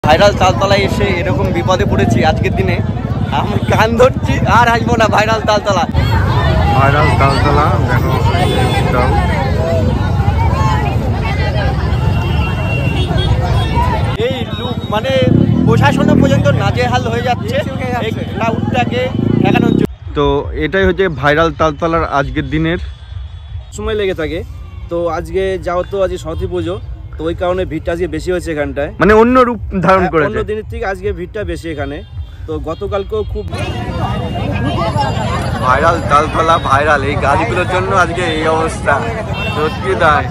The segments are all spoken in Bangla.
ভাইরাল তালতলায় এসে এরকম বিপদে পড়েছি আজকের দিনে, আমি কান ধরছি আর আসবো না। ভাইরাল তালতলা, ভাইরাল তালতলা দেখো, এই লুক মানে প্রশাসনের পর্যন্ত নাজেহাল হয়ে যাচ্ছে এই ক্রাউডটাকে ঠেকানোর জন্য। তো এটাই হচ্ছে ভাইরাল তালতলার আজকের দিনের সময় লেগে থাকে। তো আজকে যাও তো আজ সরস্বতী পুজো, তো ওই কারণে ভিড়টা আজকে বেশি হয়েছে এখানটায়, মানে অন্য রূপ ধারণ করেছে। অন্য দিনের থেকে আজকে ভিড়টা বেশি এখানে। তো গতকালকেও খুব ভাইরাল তালতলা ভাইরাল, এই গাড়িগুলোর জন্য আজকে এই অবস্থা, সত্যি তাই।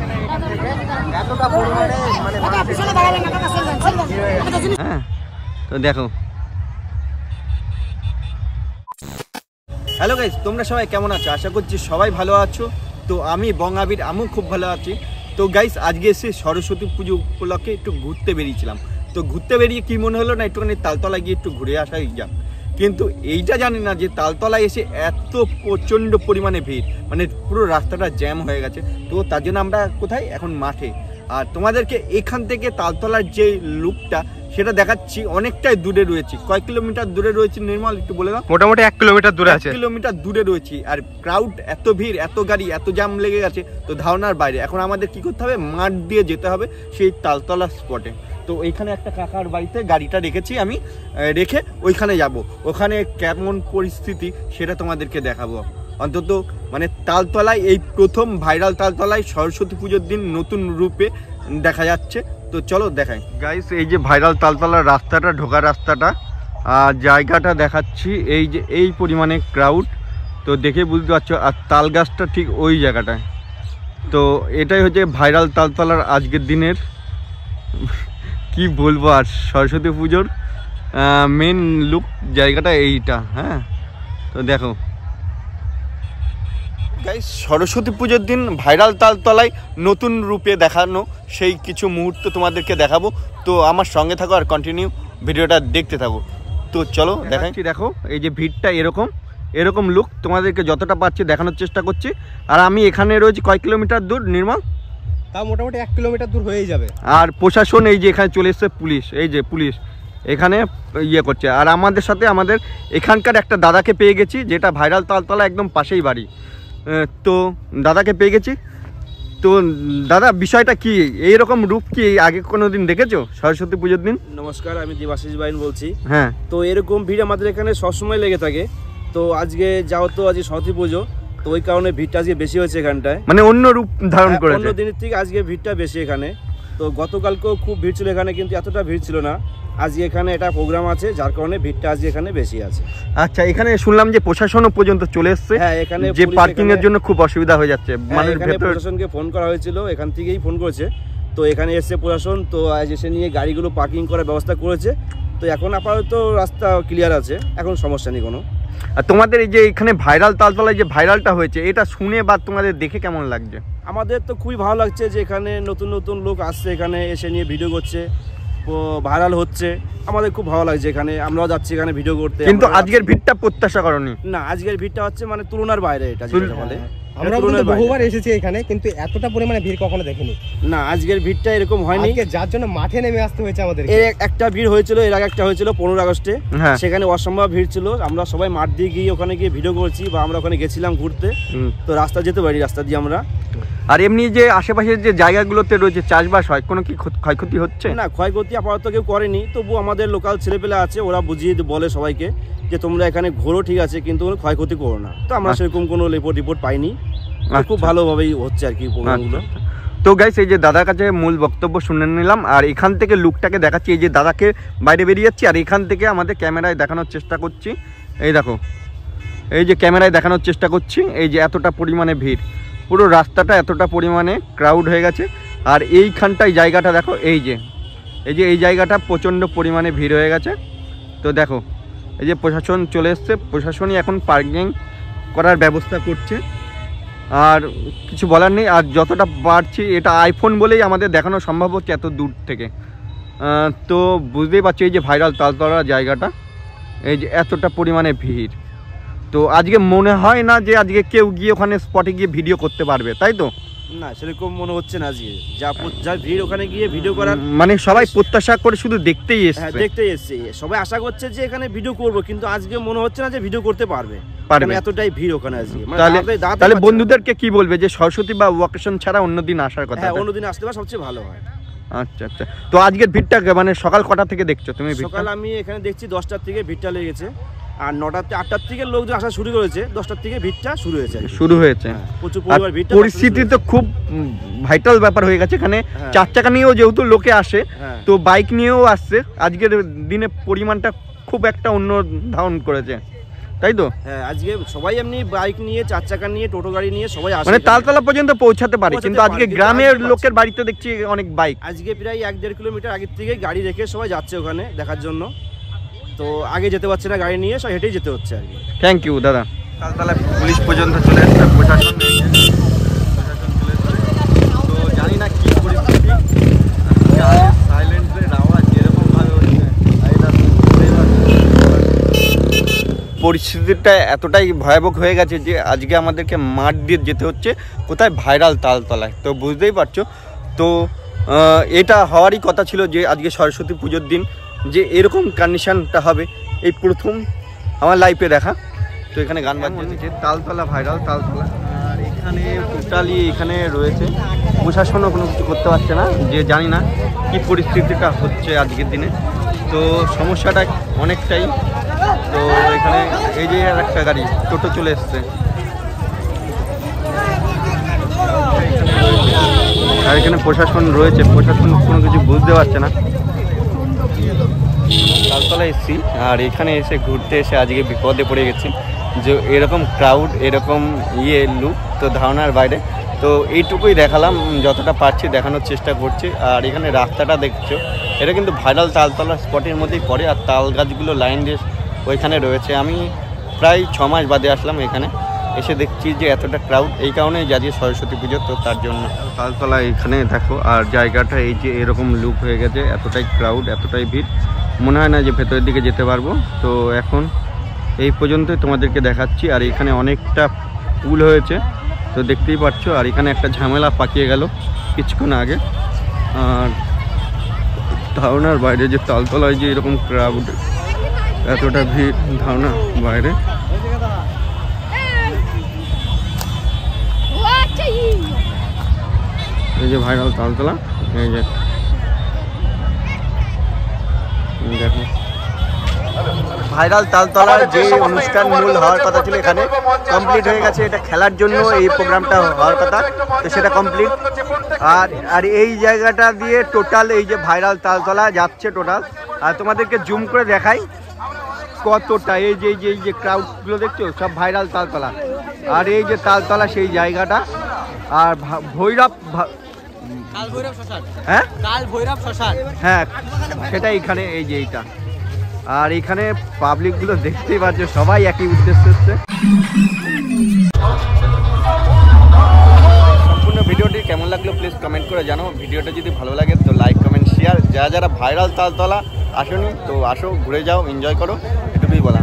হ্যাঁ, তো দেখো। হ্যালো গাইস, তোমরা সবাই কেমন আছো? আশা করছি সবাই ভালো আছো। তো আমি বঙ্গাবীর, আমিও খুব ভালো আছি। তো গাইস, আজকে এসে সরস্বতী পুজো উপলক্ষে একটু ঘুরতে বেরিয়েছিলাম। তো ঘুরতে বেরিয়ে কি মনে হলো না, একটুখানি তালতলা গিয়ে একটু ঘুরে আসাই যাক। কিন্তু এইটা জানি না যে তালতলায় এসে এত প্রচণ্ড পরিমাণে ভিড়, মানে পুরো রাস্তাটা জ্যাম হয়ে গেছে। তো তার জন্য আমরা কোথায় এখন মাঠে, আর তোমাদেরকে এখান থেকে তালতলার যে লুকটা সেটা দেখাচ্ছি। অনেকটাই দূরে রয়েছি, কয় কিলোমিটার দূরে রয়েছি নির্মল একটু বলে দাও। মোটামুটি 1 কিলোমিটার দূরে আছে। 1 কিলোমিটার দূরে রয়েছি, আর ক্রাউড এত ভিড়, এত গাড়ি, এত জ্যাম লেগে গেছে, তো ধারণার বাইরে। এখন আমাদের কি করতে হবে, মাঠ দিয়ে যেতে হবে সেই তালতলা স্পটে। তো এইখানে একটা কাকার বাড়িতে গাড়িটা রেখেছি আমি, রেখে ওইখানে যাব। ওখানে কেমন পরিস্থিতি সেটা তোমাদেরকে দেখাবো। অন্তত মানে তালতলায় এই প্রথম ভাইরাল তালতলায় সরস্বতী পুজোর দিন নতুন রূপে দেখা যাচ্ছে। তো চলো দেখাই গাইস, এই যে ভাইরাল তালতলার রাস্তাটা, ঢোকার রাস্তাটা, জায়গাটা দেখাচ্ছি। এই যে এই পরিমাণে ক্রাউড, তো দেখে বুঝতে পারছো। আর তাল গাছটা ঠিক ওই জায়গাটায়। তো এটাই হচ্ছে ভাইরাল তালতলার আজকের দিনের কি বলবো আর, সরস্বতী পুজোর মেন লুক জায়গাটা এইটা। হ্যাঁ, তো দেখো গাইস, সরস্বতী পুজোর দিন ভাইরাল তালতলায় নতুন রূপে দেখানো সেই কিছু মুহূর্ত তোমাদেরকে দেখাবো। তো আমার সঙ্গে থাকো আর কন্টিনিউ ভিডিওটা দেখতে থাকো। তো চলো দেখাই। দেখো এই যে ভিড়টা এরকম লুক তোমাদেরকে যতটা পাচ্ছি দেখানোর চেষ্টা করছি। আর আমি এখানে রয়েছি কয় কিলোমিটার দূর নির্মল? তাও মোটামুটি 1 কিলোমিটার দূর হয়ে যাবে। আর প্রশাসন এই যে এখানে চলে এসছে, পুলিশ, এই যে পুলিশ এখানে ইয়ে করছে। আর আমাদের সাথে আমাদের এখানকার একটা দাদাকে পেয়ে গেছি, যেটা ভাইরাল তালতলা একদম পাশেই বাড়ি। তো দাদাকে পেয়ে গেছি। তো দাদা, বিষয়টা কি, এইরকম রূপ কি আগে কোনো দিন দেখেছো সরস্বতী পুজোর দিন? নমস্কার, আমি দেবাশিস বাইন বলছি। হ্যাঁ, তো এরকম ভিড় আমাদের এখানে সবসময় লেগে থাকে। তো আজকে যাও তো আজ সরস্বতী পুজো, তো ওই কারণে ভিড়টা আজকে বেশি হয়েছে এখানটায়, মানে অন্য রূপ ধারণ করেছে। অন্য দিনের থেকে আজকে ভিড়টা বেশি এখানে। তো গতকালকেও খুব ভিড় ছিল এখানে, কিন্তু এতটা ভিড় ছিল না। আজকে এখানে একটা প্রোগ্রাম আছে, যার কারণে ভিড়টা আজকে এখানে বেশি আছে। আচ্ছা, এখানে শুনলাম যে প্রশাসনও পর্যন্ত চলে এসছে। হ্যাঁ, এখানে যে পার্কিং এর জন্য খুব অসুবিধা হয়ে যাচ্ছে, মানে এখানে প্রশাসনকে ফোন করা হয়েছিল, এখান থেকেই ফোন করেছে। তো এখানে এসে প্রশাসন, তো আজ এসে নিয়ে গাড়িগুলো পার্কিং করার ব্যবস্থা করেছে। তো এখন আপাতত রাস্তা ক্লিয়ার আছে, এখন সমস্যা নেই কোনো। আর তোমাদের এই যে এখানে ভাইরাল তালতলায় যে ভাইরালটা হয়েছে, এটা শুনে বা তোমাদের দেখে কেমন লাগছে? আমাদের তো খুবই ভালো লাগছে যে এখানে নতুন নতুন লোক আসছে, এখানে এসে নিয়ে ভিডিও করছে, ভাইরাল হচ্ছে। আমাদের খুব ভালো লাগছে, এখানে আমরাও যাচ্ছি এখানে ভিডিও করতে। কিন্তু আজকের ভিড়টা প্রত্যাশা করনি? না, আজকের ভিড়টা হচ্ছে মানে তুলনার বাইরে, এটা যেটা বলে। আমরা বহুবার এসেছি এখানে, কিন্তু এতটা পরিমাণে ভিড় কখনো দেখিনি। না, আজকের ভিড়টা এরকম হয়নি, যার জন্য মাঠে নেমে আসতে হয়েছে আমাদের। একটা ভিড় হয়েছিল এর আগে, একটা হয়েছিল 15 আগস্টে, সেখানে অসম্ভব ভিড় ছিল। আমরা সবাই মাঠ দিয়ে গিয়ে ওখানে গিয়ে ভিডিও করছি, বা আমরা ওখানে গেছিলাম ঘুরতে। তো রাস্তা যেতে পারি, রাস্তা দিয়ে আমরা। আর এমনি যে আশেপাশের যে জায়গাগুলোতে রয়েছে চাষবাস হয়, কোনো কি ক্ষয়ক্ষতি হচ্ছে? না, ক্ষয়ক্ষতি আপাতত কেউ করেনি। তবু আমাদের লোকাল ছেলেপেলে আছে, ওরা বুঝিয়ে বলে সবাইকে যে তোমরা এখানে ঘোরো, ঠিক আছে, কিন্তু কোনো ক্ষয়ক্ষতি করো না। তো আমরা সেরকম কোনো রিপোর্ট পাইনি। খুব ভালোভাবেই হচ্ছে আর কি প্রোগ্রামগুলো। তো গাইস, এই যে দাদার কাছে মূল বক্তব্য শুনে নিলাম। আর এখান থেকে লুকটাকে দেখাচ্ছি। এই যে দাদাকে বাইরে বেরিয়ে যাচ্ছি, আর এখান থেকে আমাদের ক্যামেরায় দেখানোর চেষ্টা করছি। এই দেখো, এই যে ক্যামেরায় দেখানোর চেষ্টা করছি, এই যে এতটা পরিমাণে ভিড়, পুরো রাস্তাটা এতটা পরিমাণে ক্রাউড হয়ে গেছে। আর এইখানটায় জায়গাটা দেখো, এই যে এই জায়গাটা প্রচণ্ড পরিমাণে ভিড় হয়ে গেছে। তো দেখো, এই যে প্রশাসন চলে এসছে, প্রশাসনই এখন পার্কিং করার ব্যবস্থা করছে। আর কিছু বলার নেই। আর যতটা পারছি, এটা আইফোন বলেই আমাদের দেখানো সম্ভব হচ্ছে এত দূর থেকে। তো বুঝতেই পারছি এই যে ভাইরাল তালতলা জায়গাটা, এই যে এতটা পরিমাণে ভিড়। তো আজকে মনে হয় না যে আজকে কেউ গিয়ে ওখানে স্পটে গিয়ে ভিডিও করতে পারবে, তাই তো? না সেরকম মনে হচ্ছে না আজকে, যা ভিড় ওখানে গিয়ে ভিডিও করার, মানে সবাই প্রত্যাশা করে শুধু দেখতেই হ্যাঁ এসছে। দেখতে এসছে, সবাই আশা করছে যে এখানে ভিডিও করব, কিন্তু আজকে মনে হচ্ছে না যে ভিডিও করতে পারবে, এতটাই ভিড় ওখানে আজকে। তাহলে বন্ধুদেরকে কি বলবে যে সরস্বতী বা ওয়াকেশন ছাড়া অন্যদিন আসার কথা? হ্যাঁ অন্যদিন আসতে পারে, সবচেয়ে ভালো হয়। আচ্ছা আচ্ছা, তো আজকের ভিড়টা মানে সকাল কটা থেকে দেখছো তুমি? সকাল আমি এখানে দেখছি 10টার থেকে ভিড়টা লেগেছে, আর 9টা 8টার থেকে লোকজন আসা শুরু করেছে, 10টার থেকে ভিড়টা শুরু হয়েছে। প্রচুর পরিমাণ ভিড়, পরিস্থিতি তো খুব ভাইটাল ব্যাপার হয়ে গেছে এখানে। চার চাকা নিয়েও যেহেতু লোকে আসে, তো বাইক নিয়েও আসছে। আজকের দিনে পরিমাণটা খুব একটা অন্য ধারণ করেছে, তাই তো? হ্যাঁ আজকে সবাই এমনি বাইক নিয়ে, চার চাকা নিয়ে, টোটো গাড়ি নিয়ে সবাই আসে, মানে তালতলা পর্যন্ত পৌঁছাতে পারে, কিন্তু আজকে গ্রামের লোকের বাড়িতে দেখছি অনেক বাইক। আজকে প্রায় 1-1.5 কিলোমিটার আগের থেকে গাড়ি রেখে সবাই যাচ্ছে ওখানে দেখার জন্য, তো আগে যেতে পারছে না গাড়ি নিয়ে, সব হেঁটেই যেতে হচ্ছে আর কি। থ্যাংক ইউ দাদা। তালতলা পুলিশ পর্যন্ত চলে এসছে, প্রশাসন চলে এসছে। তো জানি না কি পরিস্থিতি, সাইলেন্টের আওয়াজ যেরকম ভাবে হচ্ছে, পরিস্থিতিটা এতটাই ভয়াবহ হয়ে গেছে যে আজকে আমাদেরকে মাঠ দিয়ে যেতে হচ্ছে কোথায়, ভাইরাল তালতলায়। তো বুঝতেই পারছো, তো এটা হওয়ারই কথা ছিল যে আজকে সরস্বতী পুজোর দিন যে এরকম কন্ডিশনটা হবে, এই প্রথম আমার লাইফে দেখা। তো এখানে গান বাজছে, তালতলা ভাইরাল তালতলা, আর এখানে টোটালি এখানে রয়েছে প্রশাসনও কোনো কিছু করতে পারছে না, যে জানি না কি পরিস্থিতিটা হচ্ছে আজকের দিনে। তো সমস্যাটা অনেকটাই। তো এখানে এই যে একটা গাড়ি টোটো চলে এসছে, আর এখানে প্রশাসন রয়েছে, প্রশাসন কোনো কিছু বুঝতে পারছে না। তালতলায় এসেছি, আর এখানে এসে ঘুরতে এসে আজকে বিপদে পড়ে গেছি যে এরকম ক্রাউড, এরকম লুক তো ধারণার বাইরে। তো এইটুকুই দেখালাম, যতটা পারছি দেখানোর চেষ্টা করছি। আর এখানে রাস্তাটা দেখছো, এটা কিন্তু ভাইরাল তালতলা স্পটের মধ্যেই পড়ে, আর তাল গাছগুলো লাইন দিয়ে ওইখানে রয়েছে। আমি প্রায় 6 মাস বাদে আসলাম এখানে, এসে দেখছি যে এতটা ক্রাউড, এই কারণেই যাচ্ছি সরস্বতী পুজো, তো তার জন্য তালতলা এখানে দেখো। আর জায়গাটা এই যে এরকম লুক হয়ে গেছে, এতটাই ক্রাউড, এতটাই ভিড়, মনে হয় না যে ভেতরের দিকে যেতে পারবো। তো এখন এই পর্যন্তই তোমাদেরকে দেখাচ্ছি। আর এখানে অনেকটা পুল হয়েছে, তো দেখতেই পাচ্ছ। আর এখানে একটা ঝামেলা পাকিয়ে গেল কিছুক্ষণ আগে। আর ধারণার বাইরে যে তালতলায় যে এরকম ক্রাউড, এতটা ভিড়, ধারণা বাইরে। এই যে ভাইরাল তালতলা, এই যে দেখো ভাইরাল তালতলার যে অনুষ্ঠান মূল হওয়ার কথা ছিল এখানে কমপ্লিট হয়ে গেছে। এটা খেলার জন্য এই প্রোগ্রামটা হওয়ার কথা, তো সেটা কমপ্লিট। আর এই জায়গাটা দিয়ে টোটাল এই যে ভাইরাল তালতলা যাচ্ছে টোটাল। আর তোমাদেরকে জুম করে দেখাই কতটা, এই যে ক্রাউডগুলো দেখছো সব ভাইরাল তালতলা। আর এই যে তালতলা সেই জায়গাটা, আর ভৈরব, হ্যাঁ হ্যাঁ সেটা এখানে, এই যে এইটা। আর এখানে পাবলিকগুলো দেখতেই পাচ্ছ, সবাই একই উদ্দেশ্য হচ্ছে। সম্পূর্ণ ভিডিওটি কেমন লাগলো প্লিজ কমেন্ট করে জানো। ভিডিওটা যদি ভালো লাগে তো লাইক, কমেন্ট, শেয়ার। যারা ভাইরাল তালতলা আসোনি তো আসো, ঘুরে যাও, এনজয় করো, এটুকুই বলা।